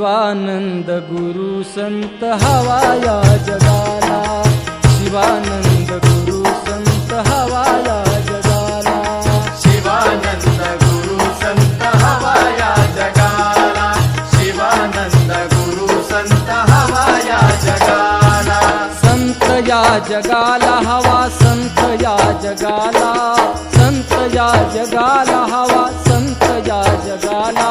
शिवानंद गुरु संत हवा या जगाला, शिवानंद गुरु संत हवा या जगाला, शिवानंद गुरु संत हवा या जगाला, शिवानंद गुरु संत हवा या जगाला, संत या जगाला हवा, संत या जगाला, संत या जगाला हवा, संत या जगाला,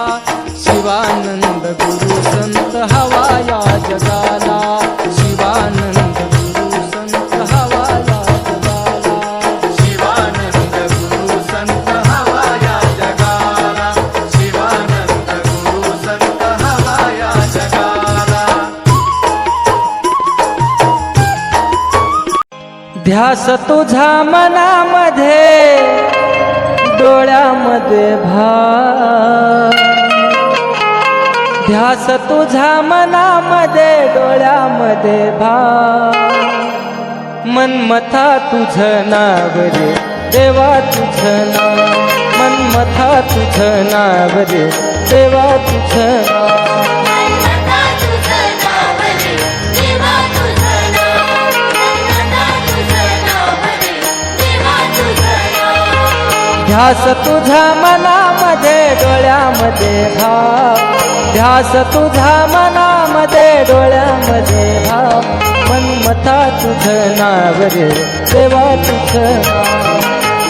शिवानंद गुरु संत हवा या जगाला, शिवानंद गुरु संत हवा या जगाला, शिवानंद गुरु संत हवा या जगाला, शिवानंद गुरु संत हवा या जगाला. ध्यास तुझा मनामध्ये डोळ्यामध्ये भाव, ध्यास तुझा मनामध्ये डोळ्यामध्ये भाव, मनमथा तुझं नाव रे देवा तुझं नाव, मनमथा तुझं नाव रे देवा तुझं नाव, ध्यास तुझा मनामध्ये डोळ्यामध्ये भाव, ध्यास तुझा मनामध्ये डोळ्यामध्ये भाव, मनमथा तुझं नाव रे देवा तुझं नाव,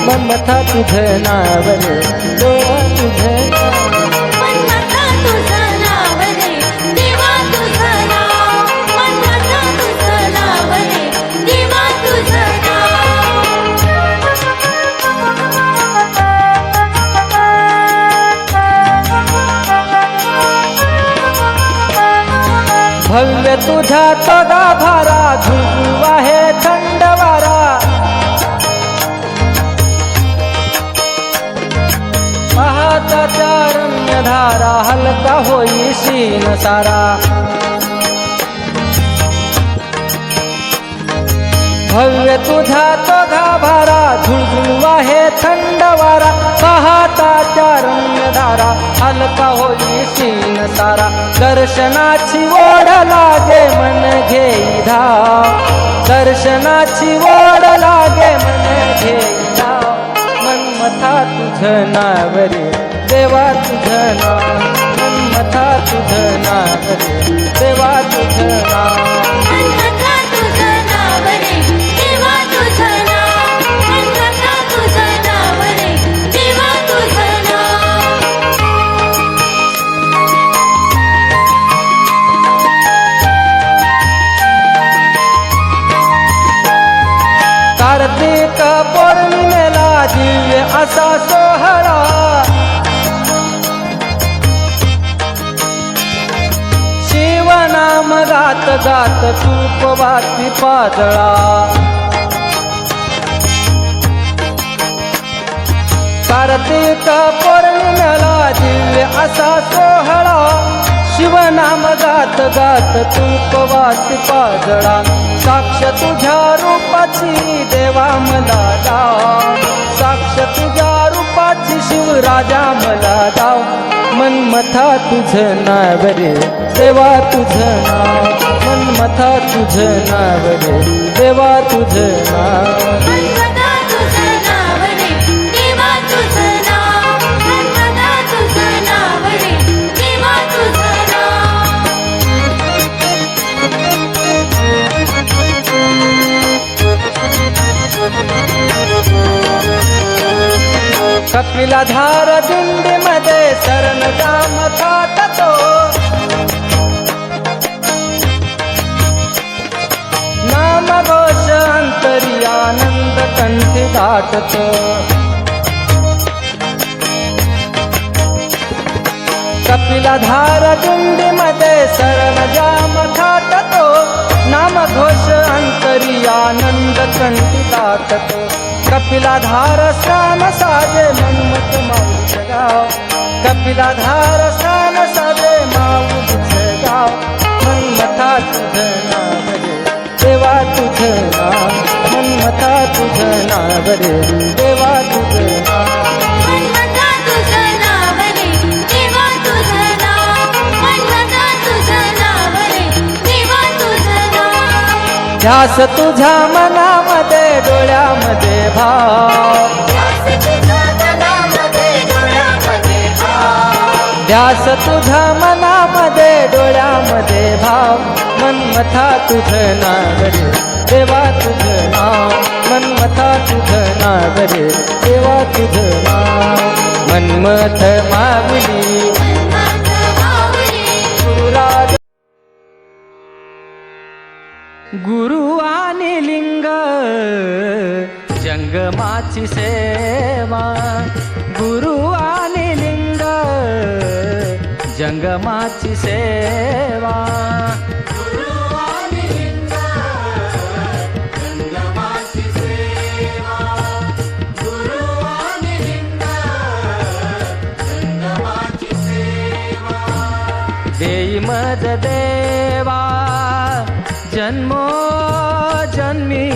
मनमथा तुझं नाव रे देवा तुझं नाव, मनमथा तुझं नाव रे देवा तुझं नाव, मनमथा तुझं नाव रे देवा तुझं नाव. भव्य तुझा तो गाभारा, झुळझुळ आहे थंड वारा, पाहताच्या रम्य धारा, हलका होई शीन सारा. भव्य तुझा तो गाभारा, झुळझुळ आहे थंड वारा, पाहताच्या रम्य धारा, हलका होई शीन सारा. दर्शनाची ओढ लागे मन घेई धाव, दर्शनाची ओढ लागे मन घेई धाव, मनमथा तुझं नाव रे देवा तुझं नाव, मनमथा तुझं नाव रे देवा तुझं नाव, मनमथा तुझं नाव रे देवा तुझं नाव, मनमथा तुझं नाव रे देवा तुझं नाव. कार्तिक पौर्णिमेला दिव्य असा सोहळा, शिवनाम गात गात तूप वाती पाजळा. कार्तिक पौर्णिमेला दिव्य असा सोहळा, शिवनाम गात गात तूप वाती पाजळा. साक्ष तुझ्या रूपाची देवा मला दाव, साक्ष तुझ्या रूपाची शिवराजा मला दाव, मनमथा तुझं नाव रे देवा तुझं नाव, मनमथा तुझं नाव रे देवा तुझं नाव, मनमथा तुझं नाव रे देवा तुझं नाव, मनमथा तुझं नाव रे देवा तुझं नाव. कपिलाधार दिंडीमध्ये सरंजाम थाटतो, नामघोष अंतरी आनंद कंठी दाटतो. कपिलाधार दिंडीमध्ये सरंजाम थाटतो, नामघोष अंतरी आनंद कंठी दाटतो. कपिलाधार स्थान साजे मनमत माऊलीचं गाव, कपिलाधार स्थान साजे माऊलीचं गाव, मनमथा तुझं नाव रे देवा तुझं नाव, मनमथा तुझं नाव रे देवा तुझं नाव, मनमथा तुझं नाव रे देवा तुझं नाव, मनमथा तुझं ध्यास तुझ्या मनामध्ये डोळ्यामध्ये भाव ध्यास तुझ्या मनामध्ये डोळ्यामध्ये भाव ध्यास तुझ्या मनामध्ये डोळ्यामध्ये भाव मनमथा तुझं नाव रे देवा तुझं नाव मनमथा तुझं नाव रे देवा तुझं नाव मनमथ माऊली मनमथ माऊली गुरुराज गुरु आणि लिंग जंगमाची सेवा गुरु आणि लिंग जंगमाची सेवा देई मज देवा जन्मो जन्मी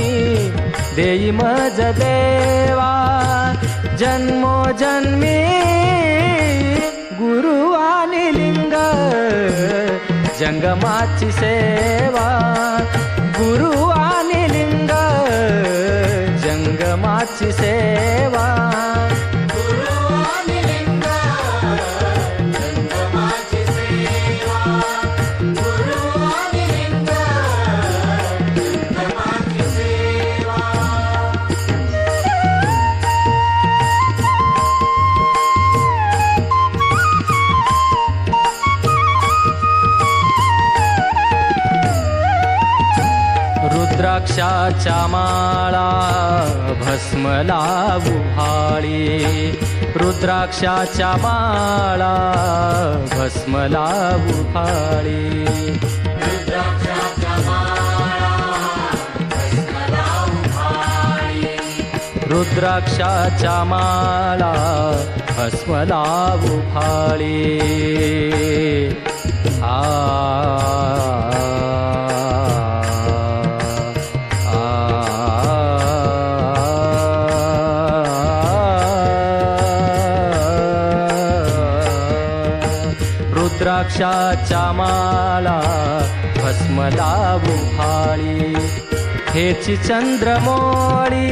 देई मज देवा जन्मो जन्मी गुरु आणि लिंग जंगमाची सेवा गुरु आणि लिंग जंगमाची सेवा रुद्राक्षाच्या माळा भस्म लावू भाळी रुद्राक्षाच्या माळा भस्म लावू भाळी रुद्राक्षाच्या माळा भस्म लावू भाळी रुद्राक्षाच्या माळा भस्म लावू भाळी हेची चंद्रमोळी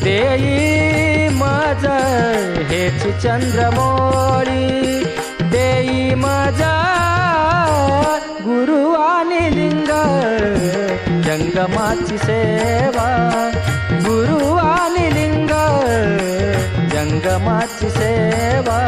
देई मज हेची चंद्रमोळी देई मज गुरु आणि लिंग जंगमाची सेवा गुरु आणि लिंग जंगमाची सेवा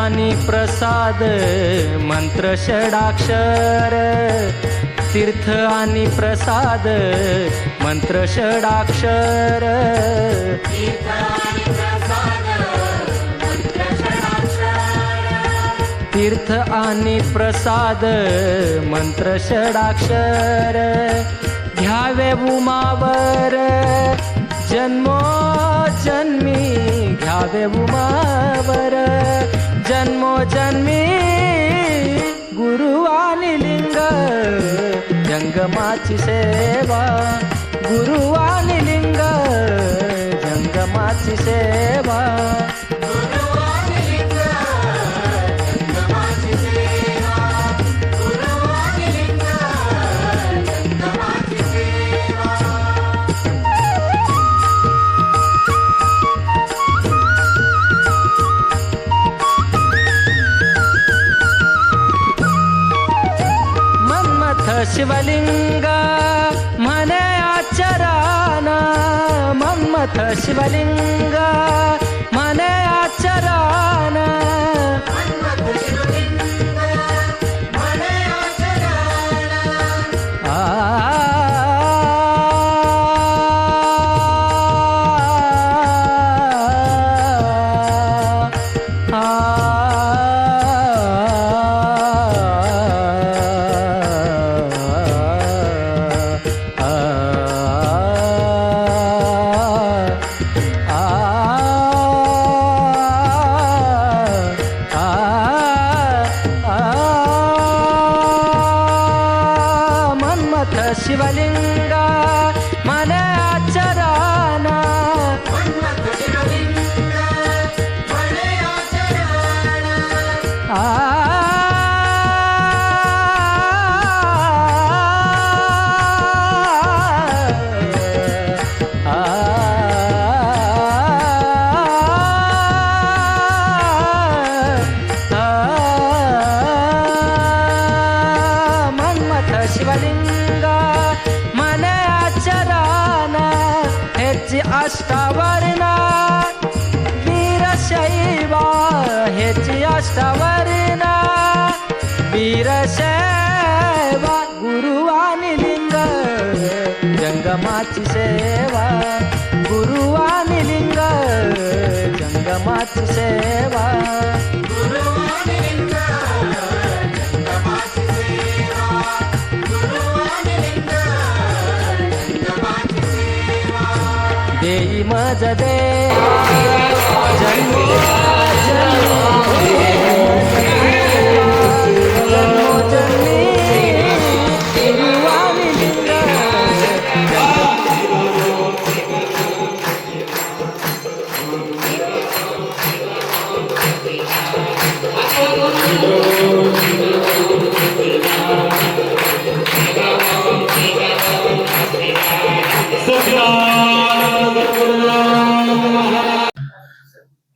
आणि प्रसाद मंत्र षडाक्षर तीर्थ आणि प्रसाद मंत्र षडाक्षर तीर्थ आणि प्रसाद मंत्र षडाक्षर घ्यावे उमावर जन्मो जन्मी घ्यावे उमावर जन्मो जन्मी गुरु आणि लिंग जंगमाची सेवा गुरु आणि लिंग जंगमाची सेवा शिवलिंग म्हणे आचराना मन्मथ शिवलिंग म्हणे आचराना सेवा हेची अष्टावरणा वीरशैवा गुरु आणि लिंग जंगमाची सेवा गुरु आणि लिंग जंगमाची सेवा देई मज देवा जन्मोजन्मी गुरु आणि लिंग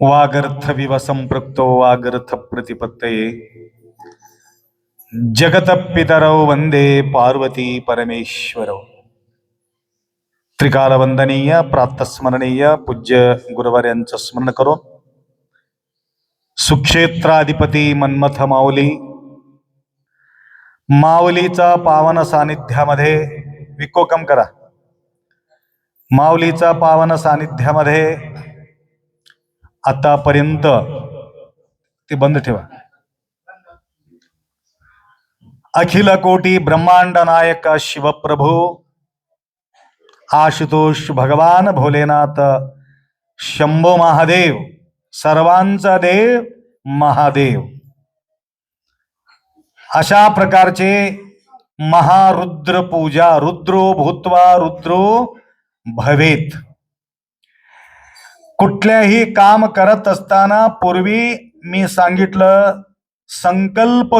वागर्थ विव संपृक्तो वागर्थ प्रतिपत्तये जगत पितरौ वंदे पार्वती परमेश्वरौ त्रिकाल वंदनीय प्रातस्मरणीय पूज्य गुरुवार्यांचं स्मरण करून सुक्षेत्राधिपती मन्मथ माऊलीचा पावन सानिध्यामध्ये विकोकम करा. माऊलीचा पावन सानिध्यामध्ये आतापर्यंत ते बंद ठेवा. अखिल कोटी ब्रह्मांड नायक शिवप्रभू आशुतोष भगवान भोलेनाथ शंभो महादेव सर्वांचा देव महादेव अशा प्रकारचे महारुद्र पूजा रुद्रो भूत्वा रुद्रो भवेत. कुठल्याही काम करत असताना पूर्वी मी सांगितलं संकल्प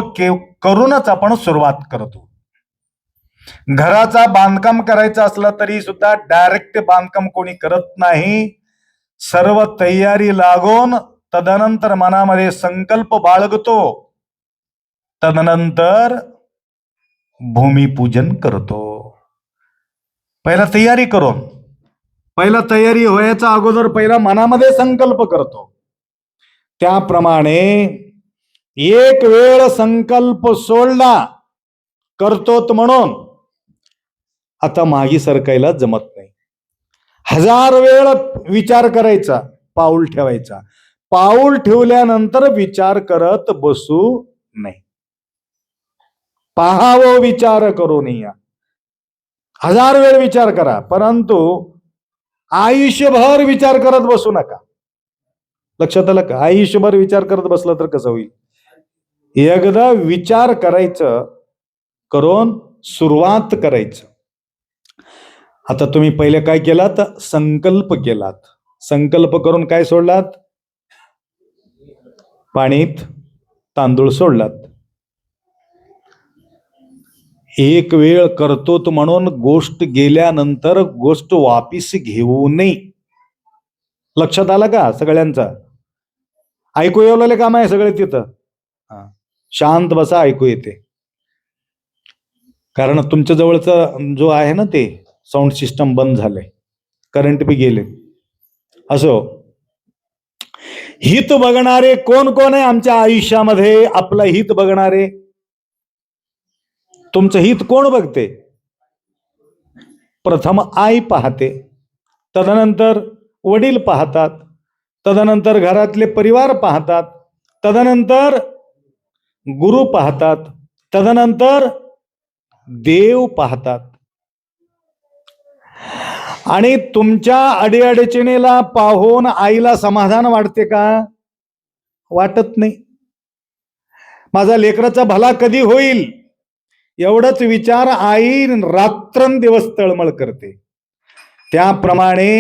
करूनच आपण सुरुवात करतो. घराचा बांधकाम करायचं असलं तरी सुद्धा डायरेक्ट बांधकाम कोणी करत नाही. सर्व तयारी लागून तदनंतर मनामध्ये संकल्प बाळगतो, तदनंतर भूमिपूजन करतो. पहिला तयारी करून पहिला तयारी व्हायचा अगोदर पहिला मनामध्ये संकल्प करतो. त्याप्रमाणे एक वेळ संकल्प सोडला करतोत म्हणून आता मागे सरकायला जमत नाही. 1000 वेळ विचार करायचा, पाऊल ठेवायचा. पाऊल ठेवल्यानंतर विचार करत बसू नाही. पाहावं विचार करून या. 1000 वेळ विचार करा, परंतु आयुष्यभर विचार करत बसू नका. लक्षात आलं का? आयुष्यभर विचार करत बसलं तर कसं होईल? एकदा विचार करायचं, करून सुरुवात करायचं. आता तुम्ही पहिले काय केलात? संकल्प केलात. संकल्प करून काय सोडलात? पाणीत तांदूळ सोडलात. एक वेळ करतोत म्हणून गोष्ट गेल्यानंतर गोष्ट वापिस घेऊ नये. लक्षात आलं का सगळ्यांचा? ऐकू येवलेले काम आहे सगळे तिथं. शांत बसा, ऐकू येते. कारण तुमच्या जवळचं जो आहे ना ते साऊंड सिस्टम बंद झालंय, करंट बी गेले. असो, हित बघणारे कोण कोण आहे आमच्या आयुष्यामध्ये? आपलं हित बघणारे. तुमचं हित कोण बघते? प्रथम आई पाहते, तदनंतर वडील पाहतात, तदनंतर घरातले परिवार पाहतात, तदनंतर गुरु पाहतात, तदनंतर देव पाहतात. आणि तुमच्या अडीअडचणीला पाहून आईला समाधान वाटते का? वाटत नाही. माझा लेकराचा भला कधी होईल एवढंच विचार आई रात्रंदिवस तळमळ करते. त्याप्रमाणे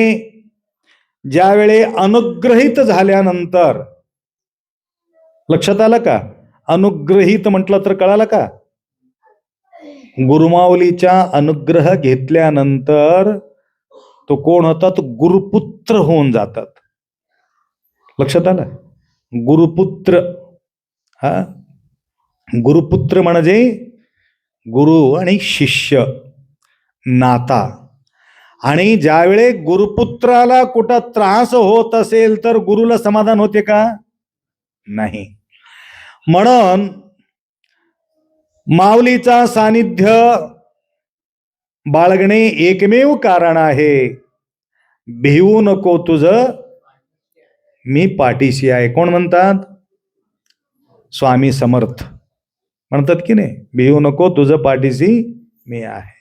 ज्यावेळी अनुग्रहित झाल्यानंतर, लक्षात आलं का? अनुग्रहित म्हटलं तर कळालं का? गुरुमाऊलीचा अनुग्रह घेतल्यानंतर तो कोण होतात? गुरुपुत्र होऊन जातात. लक्षात आलं? गुरुपुत्र. हा, गुरुपुत्र म्हणजे गुरु आणि शिष्य नाता. आणि ज्यावेळे गुरुपुत्राला कुठं त्रास होत असेल तर गुरुला समाधान होते का? नाही. म्हणून माऊलीचा सानिध्य बाळगणे एकमेव कारण आहे. भिवू नको तुझ मी पाठीशी आहे. कोण म्हणतात? स्वामी समर्थ म्हणतात की नाही, भिवू नको तुझ पाठीशी मी आहे.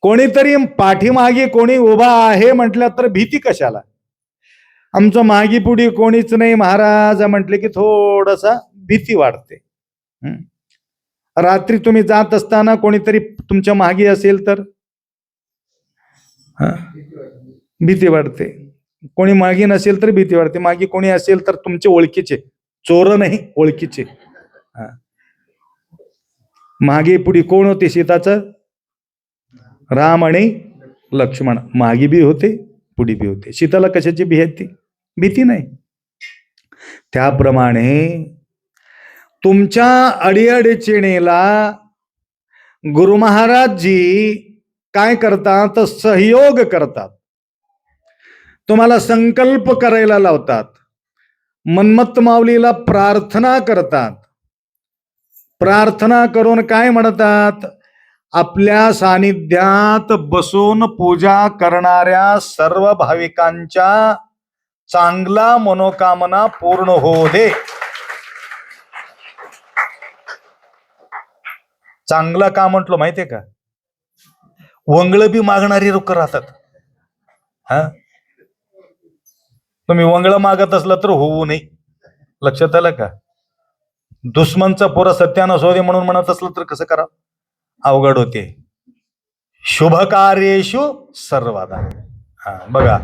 कोणीतरी पाठीमागे कोणी उभा आहे म्हटलं तर भीती कशाला? आमचं मागी पुढी कोणीच नाही महाराज म्हटले की थोडसा भीती वाटते. रात्री तुम्ही जात असताना कोणीतरी तुमच्या मागे असेल तर भीती वाटते. कोणी मागे नसेल तर भीती वाटते. मागे कोणी असेल तर तुमचे ओळखीचे, चोर नाही ओळखीचे. मागे पुढे कोण होते सीताचं? राम आणि लक्ष्मण. मागे बी होते पुढे बी होते. सीताला कशाची भीती नाही. त्याप्रमाणे तुमच्या अडीअडचणीला गुरु महाराजजी काय करतात? सहयोग करतात. तुम्हाला संकल्प करायला लावतात. मन्मथ माऊलीला प्रार्थना करतात. प्रार्थना करून काय म्हणतात? आपल्या सानिध्यात बसून पूजा करणाऱ्या सर्व भाविकांच्या चांगला मनोकामना पूर्ण होऊ दे. चांगलं का म्हटलं माहितीये का? वंगळ बी मागणारी लोक राहतात. तुम्ही वंगळ मागत असलं तर होऊ नये. लक्षात आलं का? दुश्मनचा पोरा सत्यानं सोदे म्हणून म्हणत असलं तर कसं करा? अवघड होते. शुभ कार्येषु सर्वदा. बघा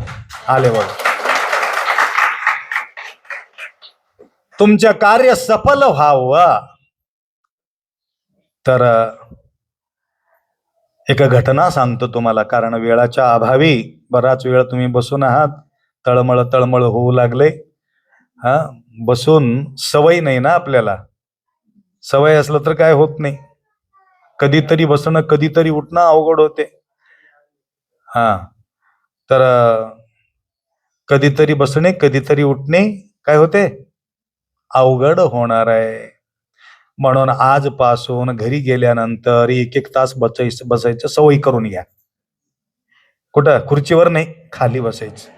आले बघा. तुमच्या कार्य सफल व्हावं तर एक घटना सांगतो तुम्हाला, कारण वेळाच्या अभावी बराच वेळ तुम्ही बसून आहात. तळमळ होऊ लागले. बसून सवय नाही ना आपल्याला. सवय असलं तर काय होत नाही. कधीतरी बसणं कधीतरी उठणं अवघड होते. तर कधीतरी बसणे कधीतरी उठणे काय होते? अवघड होणार आहे. म्हणून आजपासून घरी गेल्यानंतर 1-1 तास बसायचं सवय करून घ्या. कुठं? खुर्चीवर नाही, खाली बसायचं.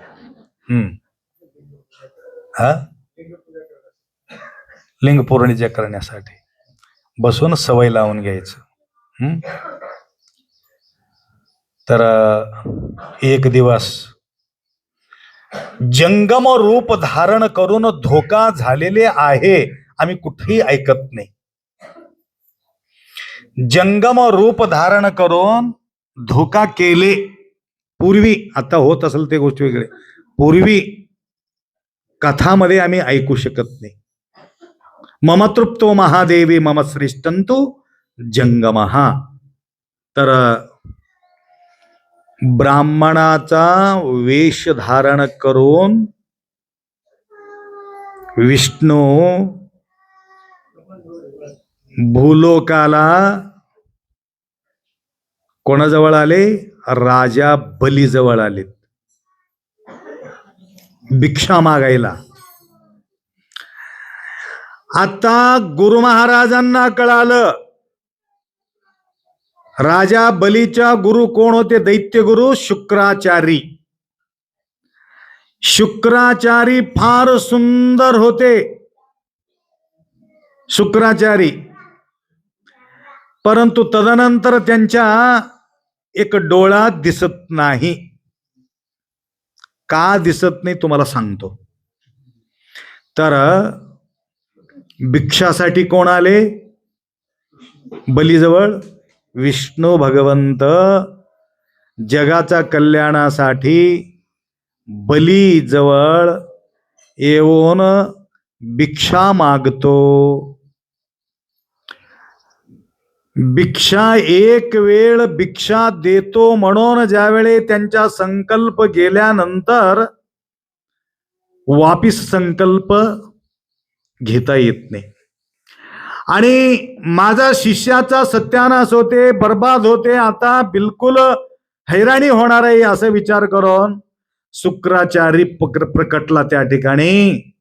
लिंग पूर्णिजा करण्यासाठी बसून सवय लावून घ्यायचं. तर एक दिवस जंगम रूप धारण करून धोका झालेले आहे. आम्ही कुठेही ऐकत नाही. जंगम रूप धारण करून धोका केले पूर्वी, आता होत असेल ते गोष्टी वेगळे. पूर्वी कथामध्ये आम्ही ऐकू शकत नाही. मम तृप्तो महादेवी मम श्रेष्ठंतु जंगमहा. तर ब्राह्मणाचा वेश धारण करून विष्णू भूलोकाला कोणाजवळ आले? राजा बलीजवळ आले भिक्षा मागायला. आता गुरु महाराजांना कळालं राजा बलीच्या गुरु कोण होते? दैत्य गुरु शुक्राचारी. शुक्राचारी फार सुंदर होते. शुक्राचारी, परंतु तदनंतर त्यांच्या एक डोळा दिसत नाही. का दिसत नाही तुम्हाला सांगतो. तर भिक्षासाठी कोण आले बलीजवळ? विष्णू भगवंत जगाच्या कल्याणासाठी बलीजवळ येऊन भिक्षा मागतो. भिक्षा एक वेळ भिक्षा देतो म्हणून ज्यावेळी त्यांचा संकल्प गेल्यानंतर वापिस संकल्प घेता येत नाही. आणि माझा शिष्याचा सत्यानाश होते, बर्बाद होते, आता बिलकुल हैराणी होणार आहे असा विचार करून शुक्राचारी प्रकटला त्या ठिकाणी.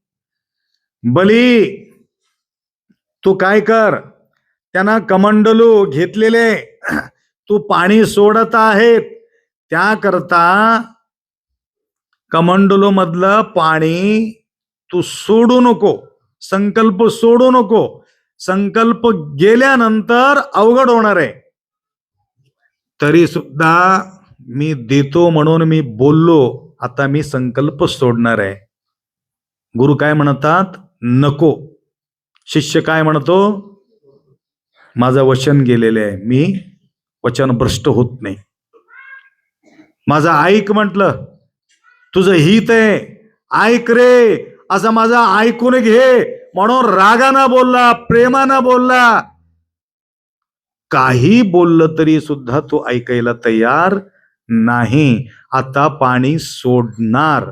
बली तू काय कर, त्यांना कमंडलू घेतलेले तू पाणी सोडत आहेत, त्याकरता कमंडलू मधलं पाणी तू सोडू नको, संकल्प सोडू नको. संकल्प गेल्यानंतर अवघड होणार आहे. तरी सुद्धा मी देतो म्हणून मी बोललो, आता मी संकल्प सोडणार आहे. गुरु काय म्हणतात? नको. शिष्य काय म्हणतो? माझं वचन गेलेले आहे, मी वचन भ्रष्ट होत नाही. माझं ऐक म्हटलं, तुझं हित आहे, ऐक रे असं माझं ऐकून घे म्हणून रागानं बोलला, प्रेमानं बोलला. काही बोललं तरी सुद्धा तो ऐकायला तयार नाही. आता पाणी सोडणार.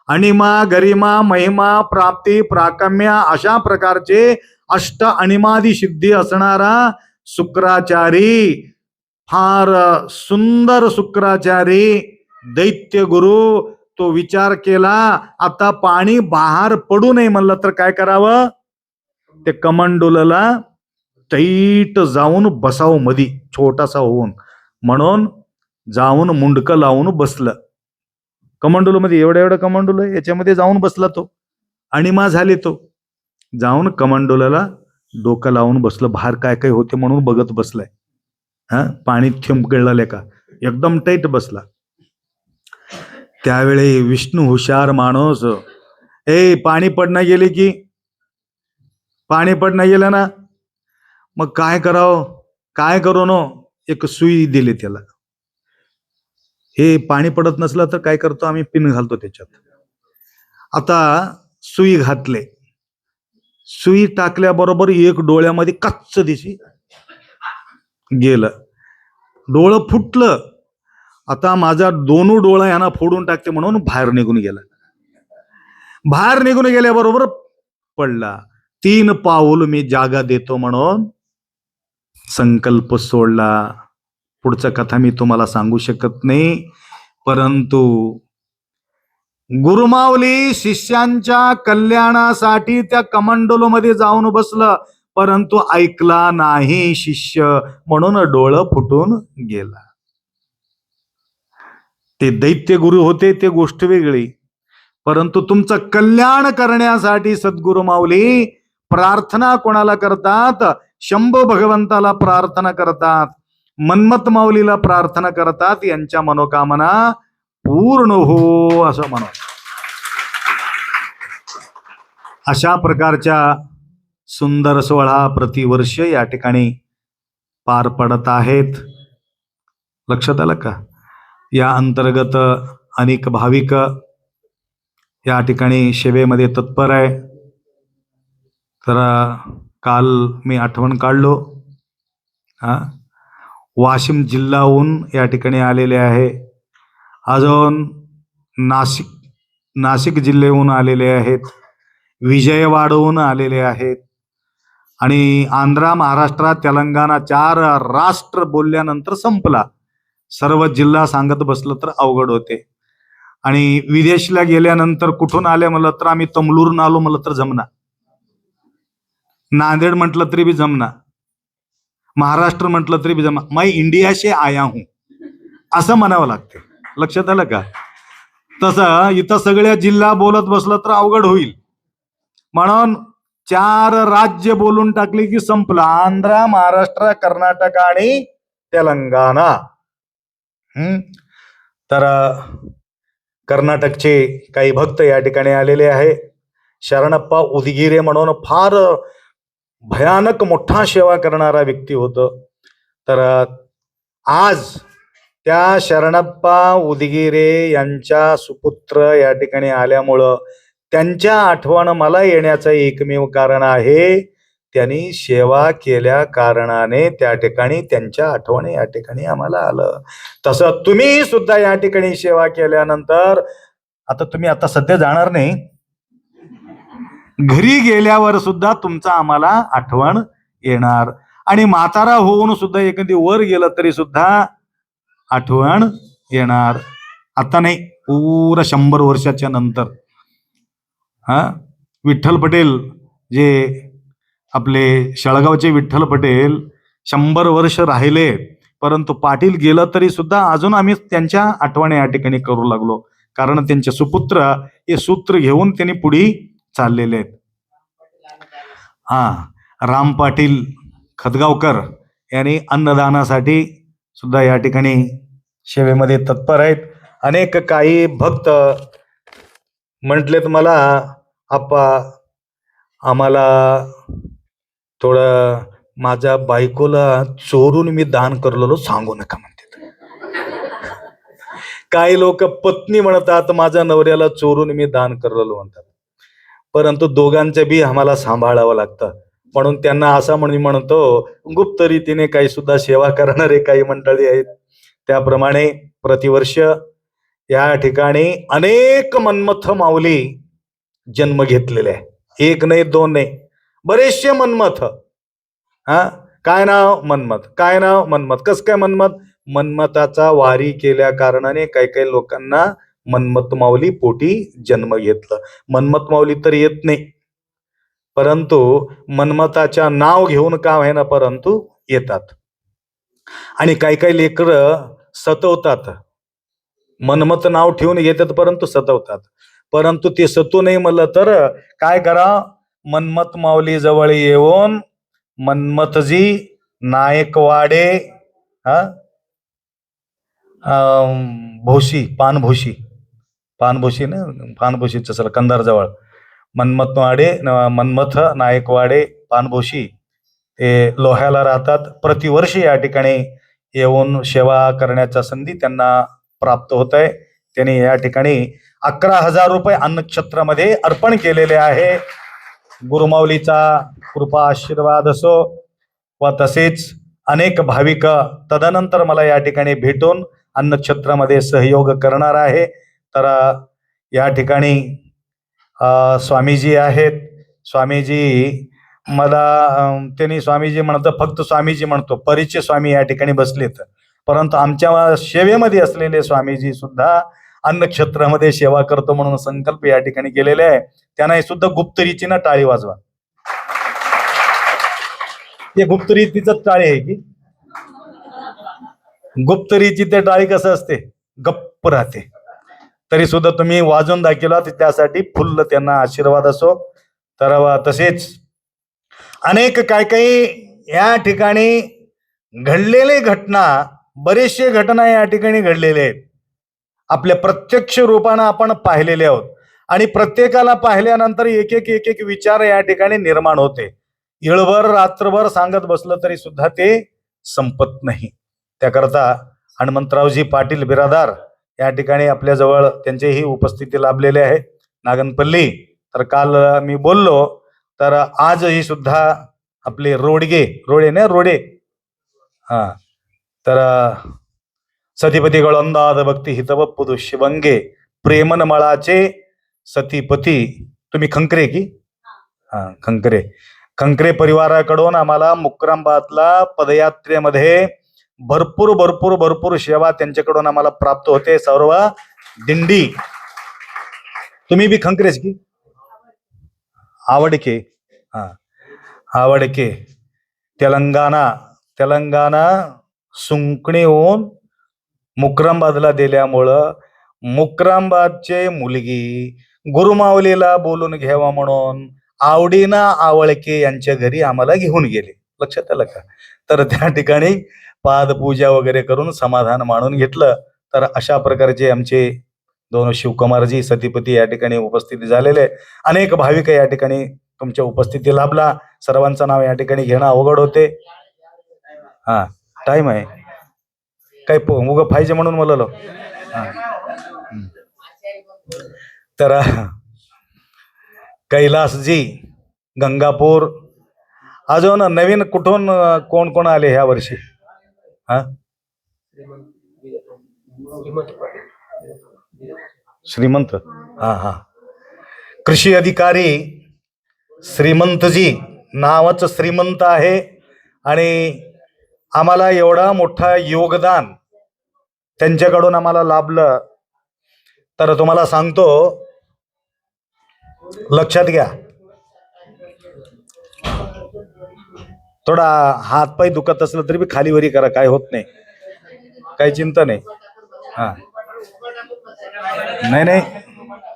अनिमा, गरिमा, महिमा, प्राप्ती, प्राकम्य अशा प्रकारचे अष्ट अनिमादी सिद्धी असणारा शुक्राचारी, फार सुंदर शुक्राचारी दैत्य गुरु, तो विचार केला आता पाणी बाहेर पडू नये म्हणलं तर काय करावं? ते कमंडूलला तैट जाऊन बसाव मधी, छोटासा होऊन, म्हणून जाऊन मुंडकं लावून बसलं. कमंडूल मध्ये एवढं कमंडूल आहे, याच्यामध्ये जाऊन बसला तो. अणिमा झाले तो. जाऊन कमंडूलाला डोकं लावून बसलं. बाहेर काय काय होते म्हणून बघत बसलाय. पाणी थेंब गळले का, एकदम टाईट बसला. त्यावेळी विष्णू हुशार माणूस, पाणी पडणं गेले की, पाणी पडणं गेलं ना, मग काय करावं, काय करू नो, एक सुई दिली त्याला. हे पाणी पडत नसलं तर काय करतो आम्ही? पिन घालतो त्याच्यात. आता सुई घातले, सुई टाकल्याबरोबर एक डोळ्यामध्ये कच्च दिशी गेलं, डोळं फुटलं. आता माझा दोन्ही डोळा यांना फोडून टाकते म्हणून बाहेर निघून गेला. बाहेर निघून गेल्याबरोबर पडला. 3 पाऊल मी जागा देतो म्हणून संकल्प सोडला. पुढचं कथा मी तुम्हाला सांगू शकत नाही, परंतु गुरुमाऊली शिष्यांच्या कल्याणासाठी त्या कमंडलोमध्ये जाऊन बसलं, परंतु ऐकला नाही शिष्य, म्हणून डोळं फुटून गेला. ते दैत्य गुरु होते ते गोष्ट वेगळी, परंतु तुमचं कल्याण करण्यासाठी सद्गुरु माऊली प्रार्थना कोणाला करतात? शंभू भगवंताला प्रार्थना करतात, मन्मथ माऊलीला प्रार्थना करतात, यांच्या मनोकामना पूर्ण हो असं म्हणा. अशा प्रकारच्या सुंदर सोहळा प्रतिवर्ष या ठिकाणी पार पडत आहेत. लक्षात आलं का? या अंतर्गत अनेक भाविक या ठिकाणी सेवेमध्ये तत्पर आहे. तर काल मी आठवण काढलो, वाशिम जिल्ह्याहून या ठिकाणी आलेले आहे, अजून नाशिक जिल्ह्याहून आलेले आहेत, विजयवाडहून आलेले आहेत, आणि आंध्रा, महाराष्ट्र, तेलंगणा 4 राष्ट्र बोलल्यानंतर संपला. सर्व जिल्हा सांगत बसलं तर अवघड होते. आणि विदेशला गेल्यानंतर कुठून आले म्हणलं तर आम्ही तमलूरून आलो म्हणलं तर जमना, नांदेड म्हटलं तरी बी जमना, महाराष्ट्र म्हटलं तरी बी जमना, मैं इंडिया से आया हूं असं म्हणावं लागते. लक्षात आलं का? तसं इथं सगळ्या जिल्हा बोलत बसलं तर अवघड होईल, म्हणून 4 राज्य बोलून टाकली की संपलं. आंध्र, महाराष्ट्र, कर्नाटक आणि तेलंगणा. तर कर्नाटकचे काही भक्त या ठिकाणी आलेले आहे. शरणप्पा उदगीरे म्हणून फार भयानक मोठा सेवा करणारा व्यक्ती होतो. तर आज त्या शरणप्पा उदगीरे यांच्या सुपुत्र या ठिकाणी आल्यामुळं त्यांच्या आठवण मला येण्याचं एकमेव कारण आहे, त्यांनी सेवा केल्या कारणाने त्या ठिकाणी त्यांच्या आठवणी या ठिकाणी आम्हाला आलं. तसं तुम्ही सुद्धा या ठिकाणी सेवा केल्यानंतर, आता तुम्ही आता सध्या जाणार नाही, घरी गेल्यावर सुद्धा तुमचा आम्हाला आठवण येणार. आणि म्हातारा होऊन सुद्धा एखादी वर गेलं तरी सुद्धा आठवण येणार. आता नाही, पुरा 100 वर्षाच्या नंतर. विठ्ठल पटेल जे आपले शेळगावचे विठ्ठल पटेल 100 वर्ष राहिले, परंतु पाटील गेलं तरी सुद्धा अजून आम्ही त्यांच्या आठवणी या ठिकाणी करू लागलो, कारण त्यांचे सुपुत्र हे सूत्र घेऊन त्यांनी पुढे चाललेले आहेत. राम पाटील खदगावकर यांनी अन्नदानासाठी सुद्धा या ठिकाणी सेवेमध्ये तत्पर आहेत. अनेक काही भक्त म्हटलेत मला, आप्पा आम्हाला थोडं माझ्या बायकोला चोरून मी दान करलेलो सांगू नका म्हणते. काही लोक पत्नी म्हणतात माझ्या नवऱ्याला चोरून मी दान करलेलो म्हणतात, परंतु दोघांच्या बी आम्हाला सांभाळावं लागतं. म्हणून त्यांना असं म्हणतो, गुप्त रीतीने काही सुद्धा सेवा करणारे काही मंडळी आहेत. त्याप्रमाणे प्रतिवर्ष या ठिकाणी अनेक मन्मथ माऊली जन्म घेतलेले आहे. एक नाही, दोन नाही, बरेचसे मन्मथ. काय नाव? मन्मथ. काय नाव? मन्मथ. कस काय मन्मथ? मन्मथाचा वारी केल्या कारणाने काही काही लोकांना मन्मथ माऊली पोटी जन्म घेतलं. मन्मथ माऊली तर येत नाही, परंतु मन्मथाच्या नाव घेऊन का होईना परंतु येतात. आणि काही काही लेकरं सतवतात, मन्मथ नाव ठेवून येतात परंतु सतवतात. परंतु ते सतू नाही म्हणलं तर काय करा, मन्मथ माऊली जवळ येऊन मन्मथजी नायकवाडे भोशी पानभोशी ना, पानभोशीच असेल कंधारजवळ, मन्मथ नायकवाडे पानभोशी ते लोह्याला राहतात. प्रतिवर्षी या ठिकाणी येऊन सेवा करण्याचा संधी त्यांना प्राप्त होत आहे. त्यांनी या ठिकाणी 11,000 रुपये अन्नक्षेत्रामध्ये अर्पण केलेले आहे. गुरुमाऊलीचा कृपा आशीर्वाद असो व तसेच अनेक भाविक तदनंतर मला या ठिकाणी भेटून अन्नक्षेत्रामध्ये सहयोग करणार आहे. तर या ठिकाणी स्वामीजी आहेत. स्वामीजी मला त्यांनी स्वामीजी म्हणतो, फक्त स्वामीजी म्हणतो, परिचय स्वामी या ठिकाणी बसलेत, परंतु आमच्या सेवेमध्ये असलेले स्वामीजी सुद्धा अन्नक्षेत्रामध्ये सेवा करतो म्हणून संकल्प या ठिकाणी केलेले आहे. त्यांना सुद्धा गुप्तरीतीनं टाळी वाजवा. हे गुप्तरीतीच टाळी आहे की गुप्तरीची ते टाळी कसं असते, गप्प राहते, तरी सुद्धा तुम्ही वाजून दाखवला, त्यासाठी फुल्ल त्यांना आशीर्वाद असो. तर तसेच अनेक काय काही या ठिकाणी घडलेले घटना, बरेचसे घटना या ठिकाणी घडलेले आहेत, आपल्या प्रत्यक्ष रूपानं आपण पाहिलेले आहोत. आणि प्रत्येकाला पाहिल्यानंतर एक एक विचार या ठिकाणी निर्माण होते. इळभर रात्रभर सांगत बसलं तरी सुद्धा ते संपत नाही. त्याकरता हनुमंतरावजी पाटील बिरादार या ठिकाणी आपल्याजवळ त्यांचेही उपस्थिती लाभलेले आहे, नागनपल्ली. तर काल मी बोललो, तर आजही सुद्धा आपले रोडे तर सतीपती गळंदाद भक्ती हितवपुदु शिवंगे प्रेमन मळाचे सतीपती. तुम्ही खंकरे की? खंकरे परिवाराकडून आम्हाला मुक्रांबादला पदयात्रेमध्ये भरपूर सेवा त्यांच्याकडून आम्हाला प्राप्त होते. सर्व दिंडी. तुम्ही बी खंकरेच की? आवडके तेलंगाणा सुंकणीहून मुक्रांबादला दिल्यामुळं मुक्रांबादचे मुलगी गुरुमाऊलीला बोलून घ्यावा म्हणून आवडीनं आवळके यांच्या घरी आम्हाला घेऊन गेले. लक्षात आलं का? तर त्या ठिकाणी पादपूजा वगैरे करून समाधान मानून घेतलं. तर अशा प्रकारचे आमचे दोन शिवकुमारजी सतीपती या ठिकाणी उपस्थिती झालेले. अनेक भाविक या ठिकाणी तुमच्या उपस्थिती लाभला. सर्वांचं नाव या ठिकाणी घेणं अवघड होते. टाइम आहे काय उगं पाहिजे म्हणून बोललो. तर कैलासजी गंगापूर, अजून नवीन कुठून कोण कोण आले ह्या वर्षी? श्रीमंत. कृषी अधिकारी श्रीमंतजी, नावच श्रीमंत आहे. आणि आम्हाला एवढा मोठा योगदान त्यांच्याकडून आम्हाला लाभलं. तर तुम्हाला सांगतो, लक्षात घ्या, थोडा हात पाय दुखत असलं तरी बी खाली वरी करा, काय होत नाही, काही चिंता नाही. हा नाही नाही,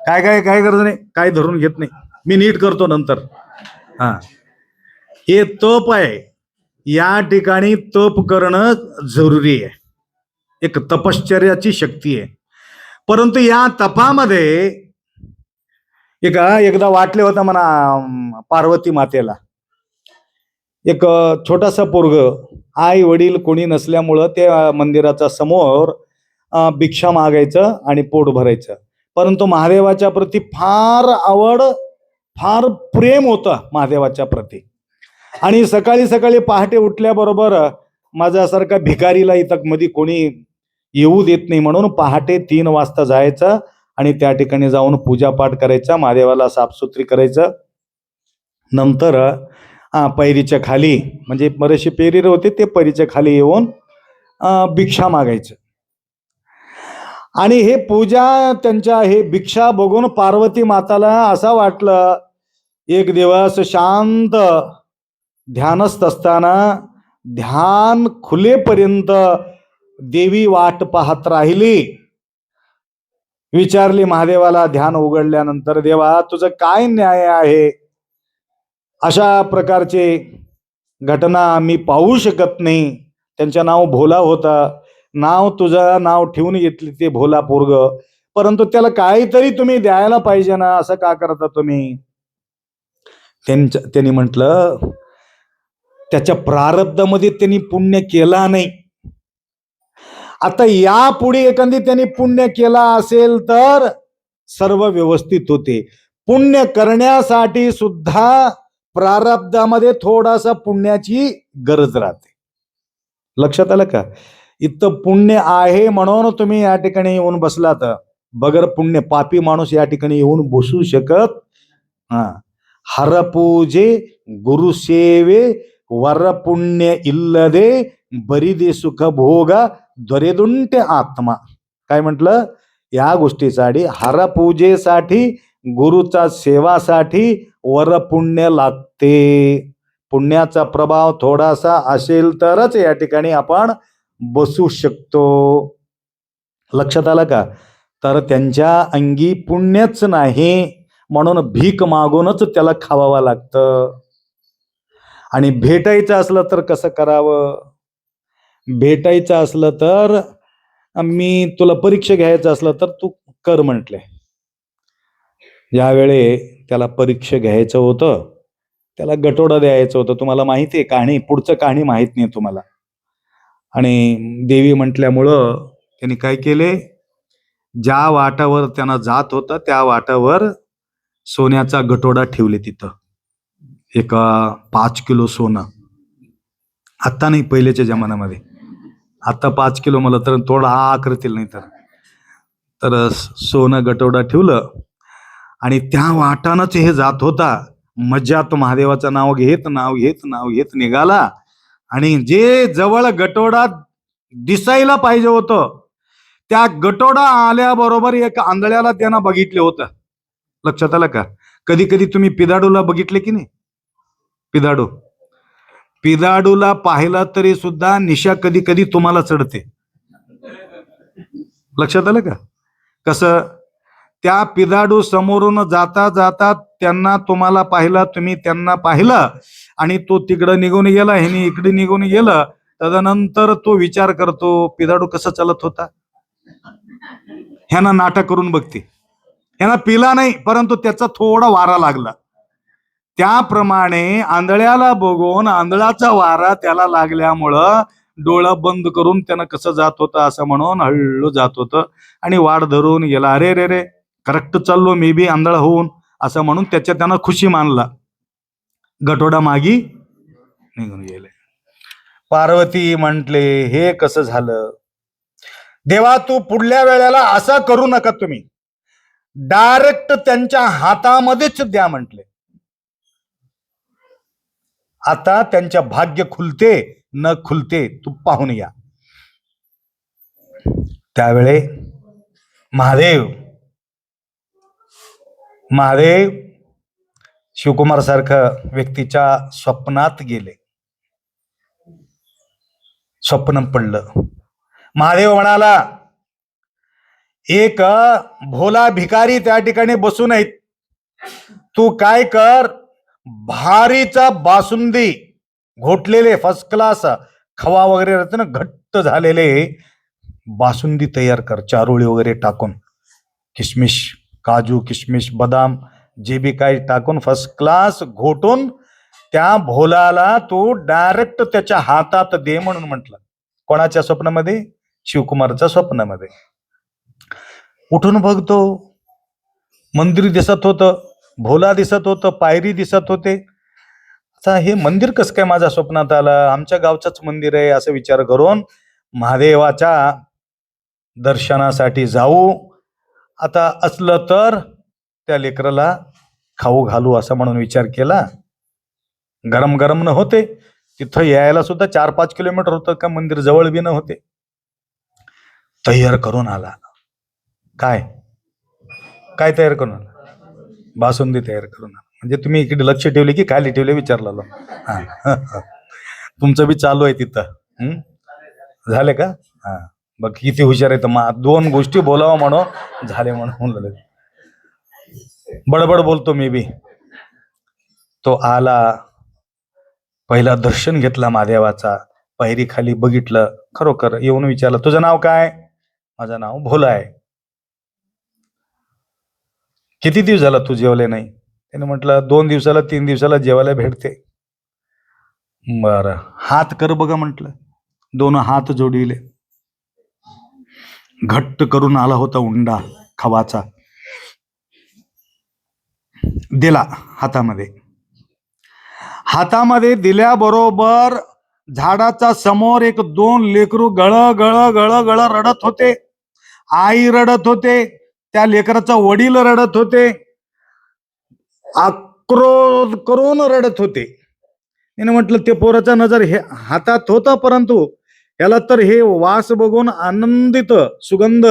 काय काय काय गरज नाही, काय धरून घेत नाही, मी नीट करतो नंतर. हा हे तप आहे, या ठिकाणी तप करणं जरुरी आहे, एक तपश्चर्याची शक्ती आहे. परंतु या तपामध्ये एकदा वाटले होता म्हणा पार्वती मातेला, एक छोटासा पोरग, आई वडील कोणी नसल्यामुळं त्या मंदिराच्या समोर भिक्षा मागायचं आणि पोट भरायचं. परंतु महादेवाच्या प्रती फार आवड, फार प्रेम होतं महादेवाच्या प्रती. आणि सकाळी सकाळी पहाटे उठल्याबरोबर माझ्यासारखा भिकारीला इथं मध्ये कोणी येऊ देत नाही म्हणून पहाटे 3 वाजता जायचं आणि त्या ठिकाणी जाऊन पूजापाठ करायचा, महादेवाला साफसुथरी करायचं. नंतर पैरीच्या खाली, म्हणजे बरेचसे पेरीर होते ते पैरीच्या खाली येऊन भिक्षा मागायचं. आणि हे पूजा त्यांच्या हे भिक्षा बघून पार्वती माताला असं वाटलं, एक दिवस शांत ध्यानस्थ असताना ध्यान खुलेपर्यंत देवी वाट पाहत राहिली. विचारली महादेवाला ध्यान उघडल्यानंतर, देवा तुझं काय न्याय आहे, अशा प्रकारचे घटना मी पाहू शकत नाही. त्यांचं नाव भोला होतं, तुझं नाव ठेवून घेतली ते भोला पोरग, परंतु त्याला काहीतरी तुम्ही द्यायला पाहिजे ना, असं का करता तुम्ही. त्यांनी म्हटलं, त्याच्या प्रारब्धामध्ये त्यांनी पुण्य केला नाही. आता यापुढे एखादी त्यांनी पुण्य केला असेल तर सर्व व्यवस्थित होते. पुण्य करण्यासाठी सुद्धा प्रारब्धामध्ये थोडासा पुण्याची गरज राहते. लक्षात आलं का. इथं पुण्य आहे म्हणून तुम्ही या ठिकाणी येऊन बसलात, बगर पुण्य पापी माणूस या ठिकाणी येऊन बसू शकत. हरपूजे गुरुसेवे वरपुण्य इल्लदे बरिदे सुख भोग द्वरेदुंटे आत्मा. काय म्हटलं, या गोष्टीसाठी हरपूजेसाठी, गुरुचा सेवासाठी वरपुण्य लागते. पुण्याचा प्रभाव थोडासा असेल तरच या ठिकाणी आपण बसू शकतो. लक्षात आलं का. तर त्यांच्या अंगी पुण्यच नाही म्हणून भीक मागूनच त्याला खावावं लागतं. आणि भेटायचं असलं तर कसं करावं, भेटायचं असलं तर मी तुला परीक्षा घ्यायचं असलं तर तू कर म्हटले. यावेळे त्याला परीक्षा घ्यायचं होतं, त्याला गटोडा द्यायचं होतं. तुम्हाला माहिती आहे कहाणी, पुढचं कहाणी माहित नाही तुम्हाला. आणि देवी म्हटल्यामुळं त्यांनी काय केले, ज्या वाटावर त्यांना जात होता त्या वाटावर सोन्याचा गटोडा ठेवले तिथं. एक 5 किलो सोनं. आत्ता नाही, पहिल्याच्या जमान्यामध्ये. आता 5 किलो मला तर थोडा करतील, नाही तर सोनं गटोडा ठेवलं आणि त्या वाटानच हे जात होता. मज्जात महादेवाचं नाव घेत नाव घेत नाव घेत निघाला. आणि जे जवळ गटोडा दिसायला पाहिजे होतं त्या गटोडा आल्याबरोबर एक आंधळ्याला त्यांना बघितले होतं. लक्षात आलं का. कधी कधी तुम्ही पिदाडूला बघितले की नाही. पिदाडूला पाहिलं तरी सुद्धा निशा कधी कधी तुम्हाला चढते. लक्षात आलं का. कसं, त्या पिदाडू समोरून जाता जाता त्यांना तुम्हाला पाहिलं, तुम्ही त्यांना पाहिलं आणि तो तिकडं निघून गेला, ह्यानी इकडे निघून गेलं. तदनंतर तो विचार करतो पिदाडू कसं चालत होता. ह्याना नाटक करून बघते. ह्याना पिला नाही परंतु त्याचा थोडा वारा लागला. त्याप्रमाणे आंधळ्याला बघून आंधळाचा वारा त्याला लागल्यामुळं डोळा बंद करून त्यानं कसं जात होतं असं म्हणून हळू जात होतं आणि वाट धरून गेला. अरे रे रे, करेक्ट चाललो मी बी आंधळा होऊन, असं म्हणून त्यानं खुशी मानला. गटोडा मागी निघून गेले. पार्वती म्हटले, हे कसं झालं देवा, तू पुढल्या वेळेला असं करू नका, तुम्ही डायरेक्ट त्यांच्या हातामध्येच द्या म्हटले. आता त्यांच्या भाग्य खुलते न खुलते तू पाहून या. त्यावेळे महादेव शिवकुमार सारखं व्यक्तीच्या स्वप्नात गेले. स्वप्न पडलं. महादेव म्हणाला, एक भोला भिकारी त्या ठिकाणी बसून आहेत, तू काय कर, भारीचा बासुंदी घोटलेले फर्स्ट क्लास खवा वगैरे राहते ना, घट्ट झालेले बासुंदी तयार कर, चारोळी वगैरे टाकून, किशमिश, काजू, किशमिश, बदाम जे बी काय टाकून फर्स्ट क्लास घोटून त्या भोलाला तू डायरेक्ट त्याच्या हातात दे म्हणून म्हटलं. कोणाच्या स्वप्नामध्ये? शिवकुमारच्या स्वप्नामध्ये. उठून बघतो, मंदिर दिसत होतं, भोला दिसत होतं, पायरी दिसत होते. आता हे मंदिर कसं काय माझ्या स्वप्नात आलं? आमच्या गावचंच मंदिर आहे असं विचार करून महादेवाच्या दर्शनासाठी जाऊ, आता असलं तर त्या लेकराला खाऊ घालू असं म्हणून विचार केला. गरम गरम न होते, तिथं यायला सुद्धा 4-5 किलोमीटर होतं, का मंदिर जवळ बी न होते. तयार करून आला. काय काय तयार करून आला? बासुंदी तयार करून आला. म्हणजे तुम्ही इकडे लक्ष ठेवले की खाली ठेवले विचारलं. हा तुमचं बी चालू आहे तिथं. झाले का? हा बघ किती हुशार आहे. तर 2 गोष्टी बोलावा म्हणून झाले म्हणून बडबड बोलतो मी बी. तो आला, पहिला दर्शन घेतला महादेवाचा, पायरी खाली बघितलं, खरोखर येऊन विचारलं, तुझं नाव काय? माझं नाव भोला आहे. किती दिवस झाला तू जेवले नाही? त्याने म्हटलं 2 दिवसाला 3 दिवसाला जेवायला भेटते. बरं, हात कर बघा म्हटलं. 2 हात जोडविले, घट्ट करून आला होता उंडा खवाचा, दिला हातामध्ये. हातामध्ये दिल्याबरोबर झाडाचा समोर 1-2 लेकरू गळ गळ गळ गळ रडत होते. आई रडत होते, त्या लेकराचा वडील रडत होते, आक्रोध करून रडत होते. त्याने म्हटलं ते पोराचा नजर हे हातात होता, परंतु याला तर हे वास बघून आनंदित सुगंध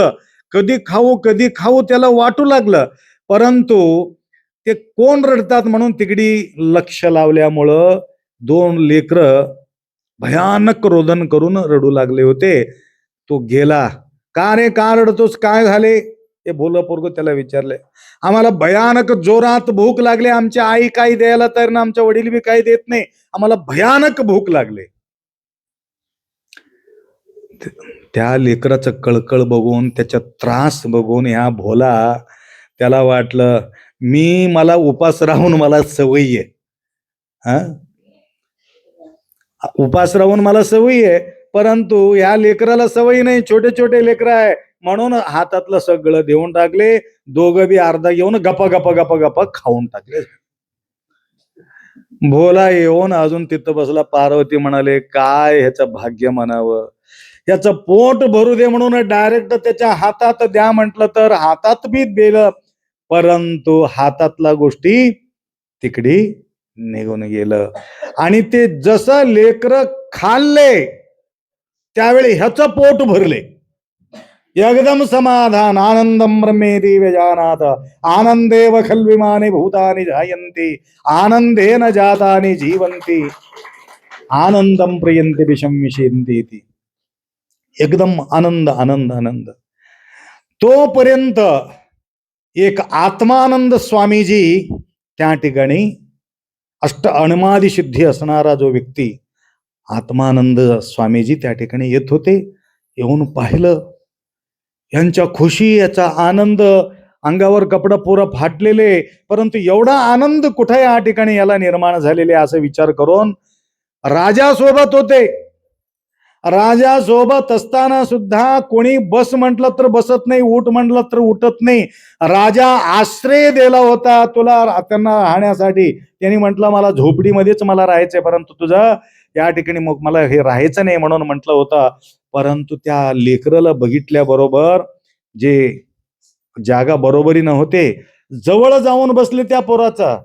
कधी खाऊ त्याला वाटू लागलं. परंतु ते कोण रडतात म्हणून तिकडी लक्ष लावल्यामुळं 2 लेकरं भयानक रोदन करून रडू लागले होते. तो गेला. का रे, का रडतोस, काय झाले? ते भोलं पोरग त्याला विचारले. आम्हाला भयानक जोरात भूक लागली, आमची आई काही द्यायला तयार ना, आमच्या वडील बी काही देत नाही, आम्हाला भयानक भूक लागले. त्या लेकराचं कळकळ बघून, त्याचा त्रास बघून ह्या भोला त्याला वाटलं मला उपास राहून मला सवयी आहे, उपास राहून मला सवयी आहे, परंतु या लेकराला सवयी नाही, छोटे छोटे लेकर आहे म्हणून हातातलं सगळं देऊन टाकले. दोघं बी अर्धा घेऊन गप्पा गप्पा गप्पा गप्पा खाऊन टाकले. भोला येऊन अजून तिथं बसला. पार्वती म्हणाले, काय ह्याचं भाग्य म्हणावं, याचं पोट भरू दे म्हणून डायरेक्ट त्याच्या हातात द्या म्हटलं तर हातात बी दिलं, परंतु हातातला गोष्टी तिकडी निघून गेलं. आणि ते जसं लेकर खाल्ले त्यावेळी ह्याचं पोट भरले. एकदम समाधान, आनंदम ब्रह्मेति व्यजानात, आनंदेव खल्विमानि भूतानि जायन्ति, आनंदेन जातानि जीवन्ति, आनंदम प्रियन्ति विषम विशेन्ति. एकदम आनंद आनंद आनंद. तोपर्यंत एक आत्मानंद स्वामीजी त्या ठिकाणी अणमादी सिद्धी असणारा जो व्यक्ती आत्मानंद स्वामीजी त्या ठिकाणी येत होते. येऊन पाहिलं, यांच्या खुशी, याचा आनंद, अंगावर कपडा पुरा फाटलेले, परंतु एवढा आनंद कुठे या ठिकाणी याला निर्माण झालेले असा विचार करून राजासोबत होते. राजासोबत असताना सुद्धा कोणी बस म्हटलं तर बसत नाही, उठ म्हटलं तर उठत नाही. राजा आश्रय दिला होता तुला त्यांना राहण्यासाठी. त्यांनी म्हटलं मला झोपडीमध्येच मला राहायचंय, परंतु तुझं या ठिकाणी मग मला हे राहायचं नाही म्हणून म्हटलं होतं. परंतु त्या लेकराला बघितल्याबरोबर जे जागा बरोबरी नव्हते, जवळ जाऊन बसले त्या पोराचा,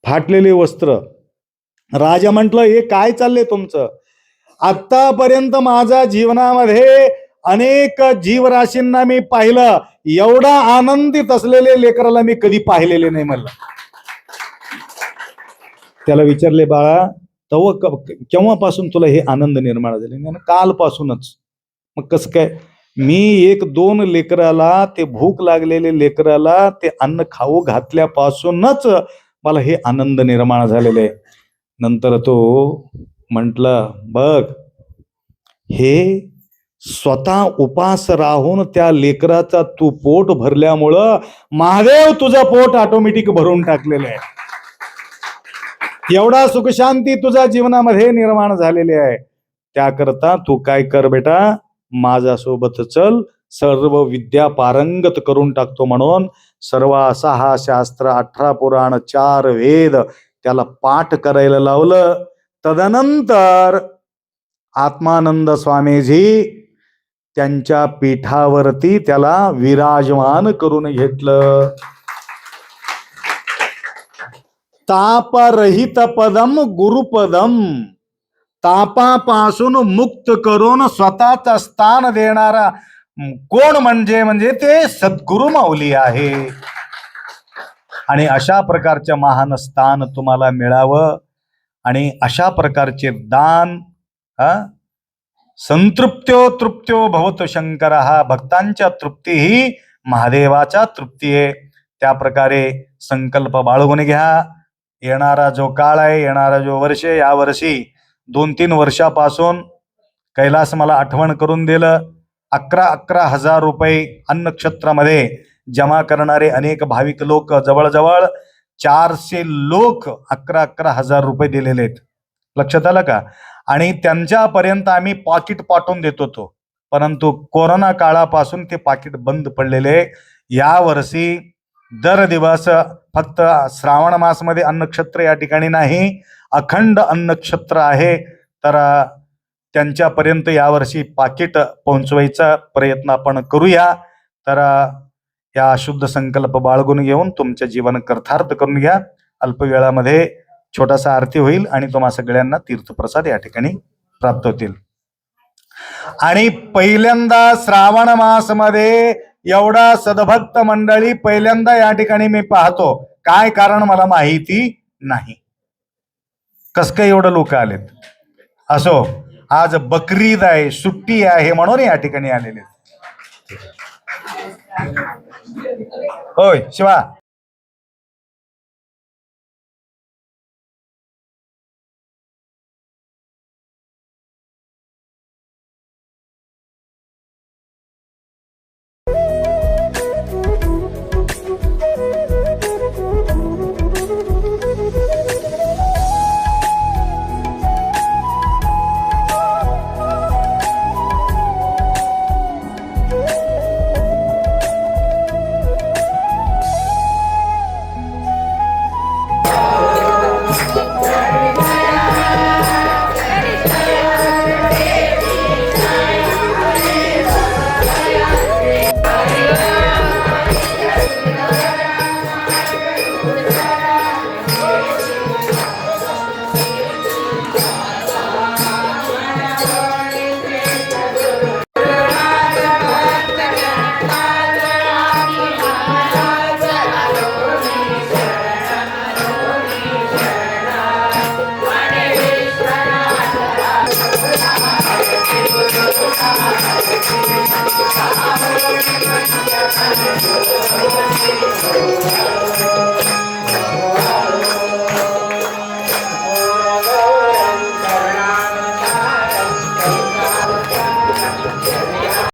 फाटलेले वस्त्र. राजा म्हटलं, हे काय चाललंय तुमचं? आतापर्यंत माझ्या जीवनामध्ये अनेक जीवराशींना मी पाहिलं, एवढा आनंदित असलेले लेकराला मी कधी पाहिलेले नाही. मला त्याला विचारले, बाळा केव्हापासून तुला हे आनंद निर्माण झाले? त्यानं कालपासूनच. मग कसं काय? मी 1-2 लेकराला, ते भूक लागलेले लेकराला ते अन्न खाऊ घातल्यापासूनच मला हे आनंद निर्माण झालेले आहे. नंतर तो म्हटलं, बघ, हे स्वतः उपास राहून त्या लेकराचा तू पोट भरल्यामुळं महादेव तुझं पोट ऑटोमॅटिक भरून टाकलेलं आहे. एवढा सुखशांती तुझ्या जीवनामध्ये निर्माण झालेली आहे. त्याकरता तू काय कर बेटा, माझ्यासोबत चल, सर्व विद्या पारंगत करून टाकतो. म्हणून सर्व 6 शास्त्र, 18 पुराण, 4 वेद त्याला पाठ करायला लावलं. तदनंतर आत्मानंद स्वामीजी त्यांच्या पीठावरती त्याला विराजमान करून घेतलं. तापरहित पदम गुरुपदम, तापापासून मुक्त करून स्वतःच स्थान देणारा कोण म्हणजे ते सद्गुरु माऊली आहे. आणि अशा प्रकारचे महान स्थान तुम्हाला मिळावं आणि अशा प्रकारचे दान, संतृप्त्यो तृप्त्यो भवतो शंकर, हा भक्तांच्या तृप्ती ही महादेवाच्या तृप्ती आहे. त्या प्रकारे संकल्प बाळगून घ्या. येणारा जो काळ आहे, येणारा जो वर्ष, या वर्षी 2-3 वर्षापासून कैलास मला आठवण करून दिलं. 11,000 रुपये अन्नक्षेत्रामध्ये जमा करणारे अनेक भाविक लोक, जवळजवळ 400 लोक 11,000 रुपये दिलेले आहेत. लक्षात आलं का? आणि त्यांच्यापर्यंत आम्ही पाकिट पाठवून देत होतो, परंतु कोरोना काळापासून ते पाकिट बंद पडलेले. या वर्षी दर दिवस फक्त श्रावण मासमध्ये अन्नक्षेत्र या ठिकाणी नाही, अखंड अन्नक्षेत्र आहे. तर त्यांच्यापर्यंत यावर्षी पाकिट पोहोचवायचा प्रयत्न आपण करूया. तर या शुद्ध संकल्प बाळगून घेऊन तुमचे जीवन कर्तार्थ करून घ्या. अल्पवेळामध्ये छोटासा आरती होईल आणि तुम्हा सगळ्यांना तीर्थप्रसाद या ठिकाणी प्राप्त होतील. आणि पहिल्यांदा श्रावण मास मध्ये एवढा सद्भक्त मंडळी पहिल्यांदा या ठिकाणी मी पाहतो. काय कारण मला माहिती नाही, कस काय एवढं लोक आलेत. असो, आज बकरीद आहे, सुट्टी आहे म्हणून या ठिकाणी आलेले. होय शिवा.